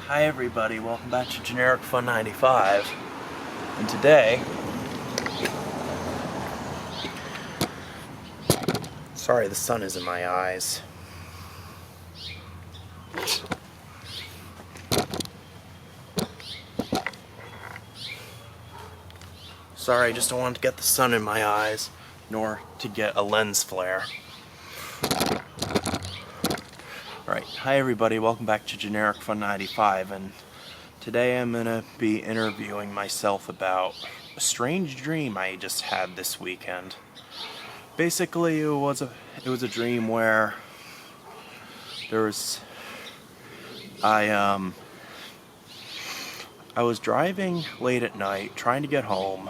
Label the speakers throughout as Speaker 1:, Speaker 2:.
Speaker 1: Hi everybody, welcome back to Generic Fun 95. And today, sorry the sun is in my eyes. Sorry, I just don't want to get the sun in my eyes, nor to get a lens flare. Alright, hi everybody, welcome back to Generic Fun 95, and today I'm going to be interviewing myself about a strange dream I just had this weekend. Basically, it was a dream where I was driving late at night, trying to get home.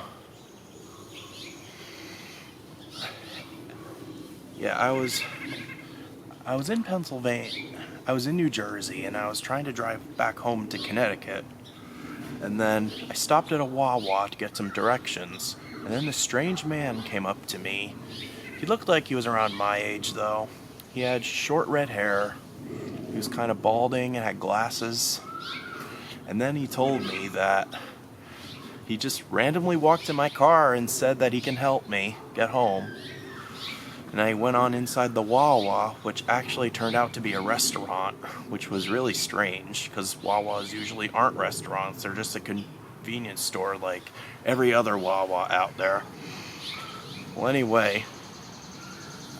Speaker 1: Yeah, I was in Pennsylvania. I was in New Jersey, and I was trying to drive back home to Connecticut. And then I stopped at a Wawa to get some directions. And then this strange man came up to me. He looked like he was around my age, though. He had short red hair. He was kind of balding and had glasses. And then he told me that he just randomly walked in my car and said that he can help me get home. And I went on inside the Wawa, which actually turned out to be a restaurant, which was really strange, because Wawas usually aren't restaurants. They're just a convenience store like every other Wawa out there. Well, anyway,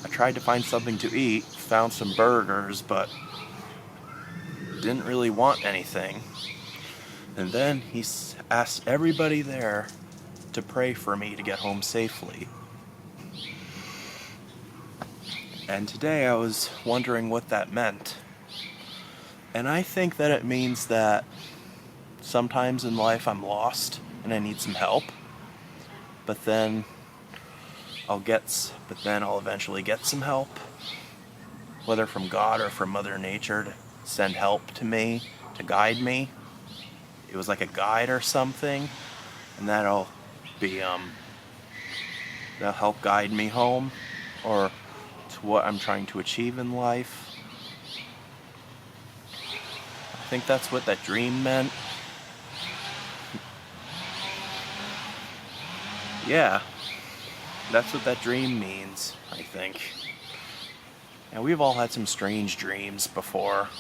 Speaker 1: I tried to find something to eat, found some burgers, but didn't really want anything. And then he asked everybody there to pray for me to get home safely. And today I was wondering what that meant. And I think that it means that sometimes in life I'm lost and I need some help. But then I'll eventually get some help, whether from God or from Mother Nature, to send help to me, to guide me. It was like a guide or something, and that'll help guide me home, or to what I'm trying to achieve in life. I think that's what that dream meant. Yeah, that's what that dream means, I think. And we've all had some strange dreams before.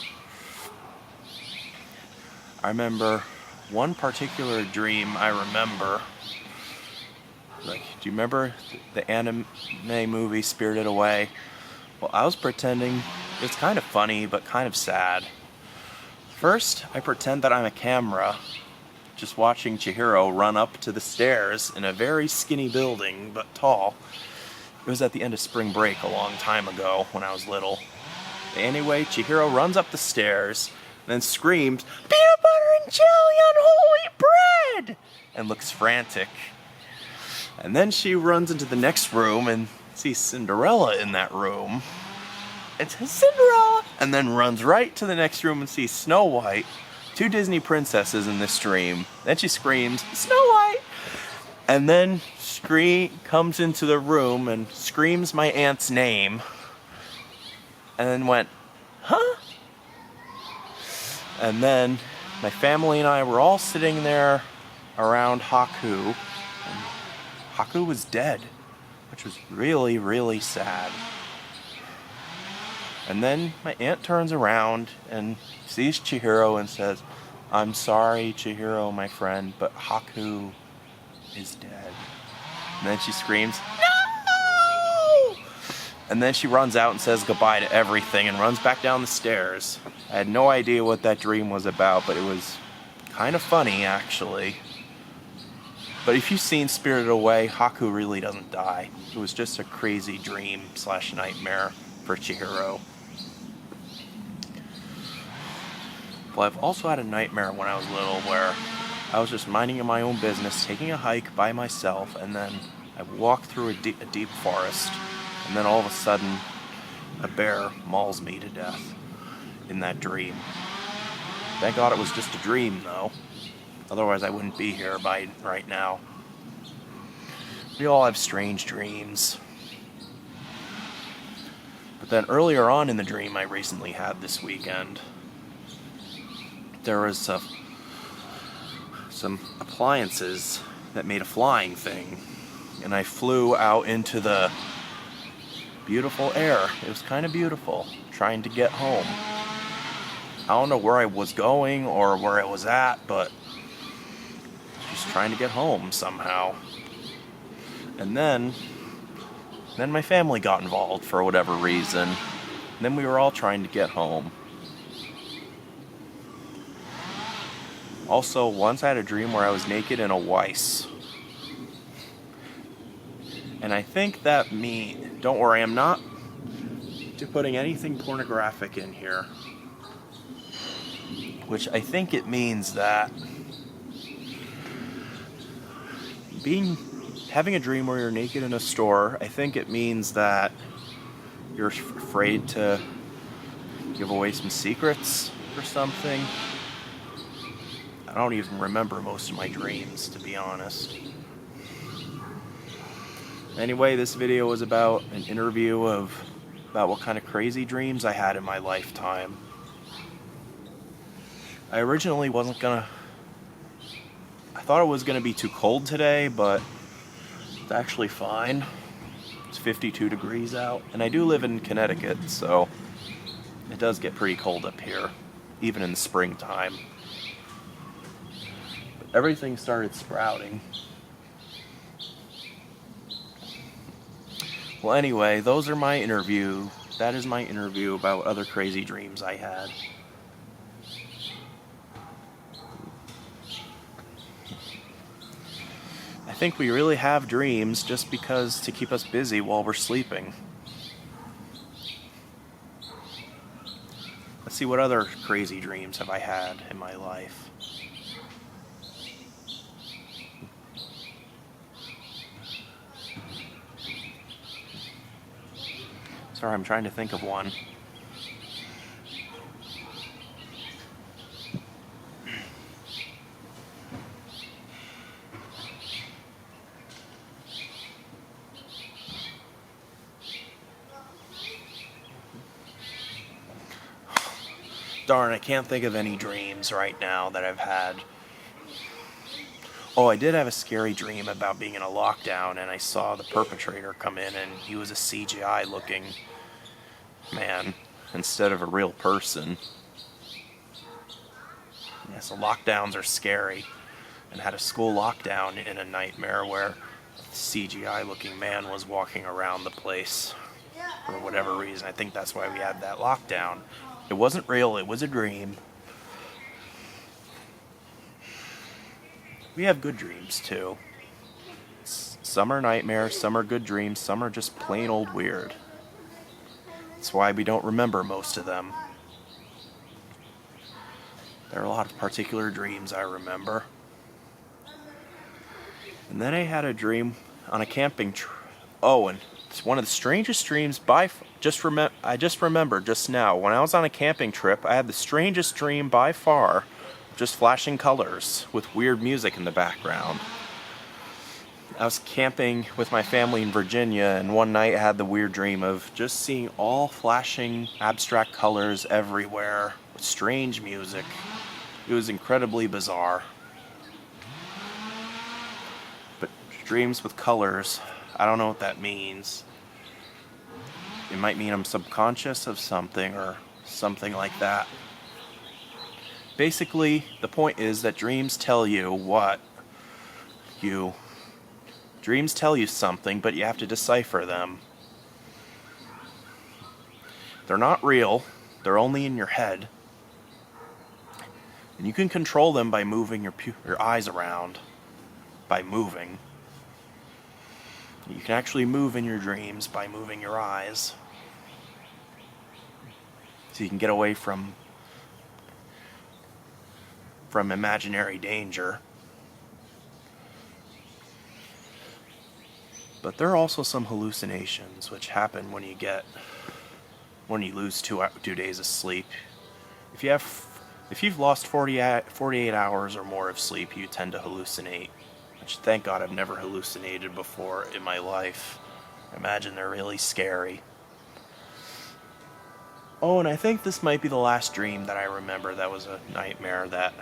Speaker 1: I remember one particular dream I remember. Like, do you remember the anime movie Spirited Away? Well, I was pretending. It's kind of funny, but kind of sad. First, I pretend that I'm a camera, just watching Chihiro run up to the stairs in a very skinny building, but tall. It was at the end of spring break a long time ago, when I was little. Anyway, Chihiro runs up the stairs, then screams, "Peanut butter and jelly on holy bread!" and looks frantic. And then she runs into the next room and sees Cinderella in that room. And says, "Cinderella!" And then runs right to the next room and sees Snow White, two Disney princesses in this dream. Then she screams, "Snow White!" And then comes into the room and screams my aunt's name. And then went, "Huh?" And then my family and I were all sitting there around Haku. Haku was dead, which was really, really sad. And then my aunt turns around and sees Chihiro and says, "I'm sorry, Chihiro, my friend, but Haku is dead." And then she screams, "No!" And then she runs out and says goodbye to everything and runs back down the stairs. I had no idea what that dream was about, but it was kind of funny, actually. But if you've seen Spirited Away, Haku really doesn't die. It was just a crazy dream/nightmare for Chihiro. Well, I've also had a nightmare when I was little where I was just minding my own business, taking a hike by myself, and then I walked through a deep forest, and then all of a sudden, a bear mauls me to death in that dream. Thank God it was just a dream, though. Otherwise, I wouldn't be here right now. We all have strange dreams. But then earlier on in the dream I recently had this weekend, there was some appliances that made a flying thing, and I flew out into the beautiful air. It was kind of beautiful, trying to get home. I don't know where I was going or where I was at, but just trying to get home somehow. And then my family got involved for whatever reason. And then we were all trying to get home. Also, once I had a dream where I was naked in a Weiss. And I think that don't worry, I'm not putting anything pornographic in here. Which I think it means that having a dream where you're naked in a store, I think it means that you're afraid to give away some secrets or something. I don't even remember most of my dreams, to be honest. Anyway, this video was about an interview about what kind of crazy dreams I had in my lifetime. I originally I thought it was gonna be too cold today, but it's actually fine. It's 52 degrees out, and I do live in Connecticut, so it does get pretty cold up here, even in the springtime. But everything started sprouting. Well, anyway, that is my interview about other crazy dreams I had. I think we really have dreams just because to keep us busy while we're sleeping. Let's see, what other crazy dreams have I had in my life? Sorry, I'm trying to think of one. Darn, I can't think of any dreams right now that I've had. Oh, I did have a scary dream about being in a lockdown, and I saw the perpetrator come in, and he was a CGI looking man instead of a real person. Yeah, so lockdowns are scary, and had a school lockdown in a nightmare where a CGI looking man was walking around the place for whatever reason. I think that's why we had that lockdown. It wasn't real, it was a dream. We have good dreams too. Some are nightmares, some are good dreams, some are just plain old weird. That's why we don't remember most of them. There are a lot of particular dreams I remember. And then I had a dream on a camping trip. Oh, and it's one of the strangest dreams I just remembered just now. When I was on a camping trip, I had the strangest dream by far, just flashing colors with weird music in the background. I was camping with my family in Virginia, and one night I had the weird dream of just seeing all flashing abstract colors everywhere with strange music. It was incredibly bizarre. But dreams with colors, I don't know what that means. It might mean I'm subconscious of something or something like that. Basically, the point is that dreams tell you Dreams tell you something, but you have to decipher them. They're not real. They're only in your head. And you can control them by moving your eyes around. By moving. You can actually move in your dreams by moving your eyes. So you can get away from imaginary danger. But there are also some hallucinations which happen when you lose 2 days of sleep. If you've lost 48 hours or more of sleep, you tend to hallucinate. Which, thank God, I've never hallucinated before in my life. I imagine they're really scary. Oh, and I think this might be the last dream that I remember that was a nightmare, that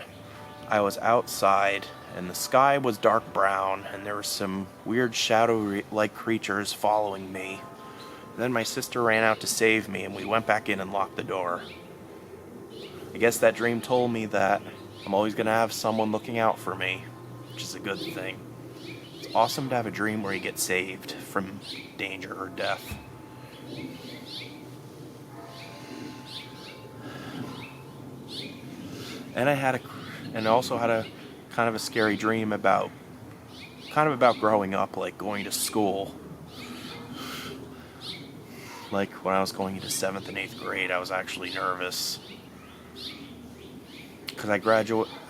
Speaker 1: I was outside and the sky was dark brown and there were some weird shadow-like creatures following me. Then my sister ran out to save me and we went back in and locked the door. I guess that dream told me that I'm always going to have someone looking out for me, which is a good thing. It's awesome to have a dream where you get saved from danger or death. And I also had a kind of a scary dream about growing up, like going to school. Like when I was going into 7th and 8th grade, I was actually nervous. Because I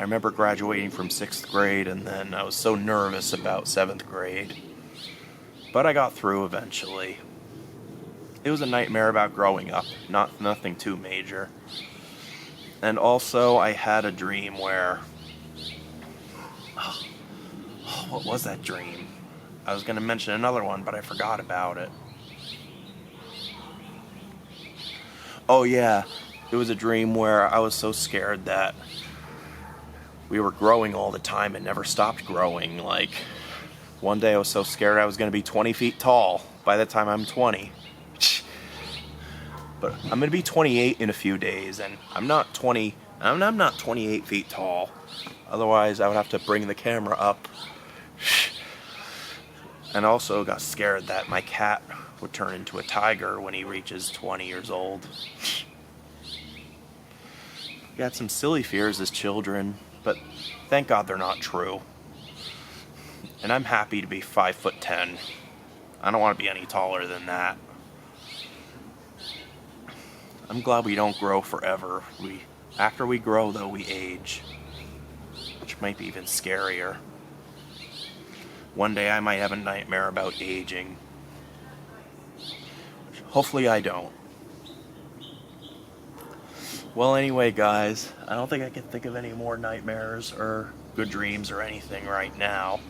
Speaker 1: remember graduating from 6th grade, and then I was so nervous about 7th grade. But I got through eventually. It was a nightmare about growing up, nothing too major. And also, I had a dream where... what was that dream? I was going to mention another one, but I forgot about it. Oh yeah, it was a dream where I was so scared that we were growing all the time and never stopped growing. Like, one day I was so scared I was going to be 20 feet tall by the time I'm 20. But I'm going to be 28 in a few days, and I'm not 28 feet tall. Otherwise, I would have to bring the camera up. And also got scared that my cat would turn into a tiger when he reaches 20 years old. We had some silly fears as children, but thank God they're not true. And I'm happy to be 5'10". I don't want to be any taller than that. I'm glad we don't grow forever. After we grow, though, we age, which might be even scarier. One day I might have a nightmare about aging. Hopefully I don't. Well, anyway, guys, I don't think I can think of any more nightmares or good dreams or anything right now.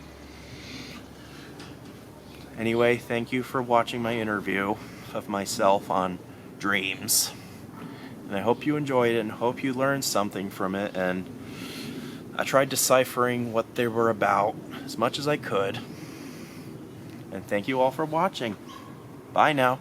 Speaker 1: Anyway, thank you for watching my interview of myself on dreams. And I hope you enjoyed it and hope you learned something from it. And I tried deciphering what they were about as much as I could. And thank you all for watching. Bye now.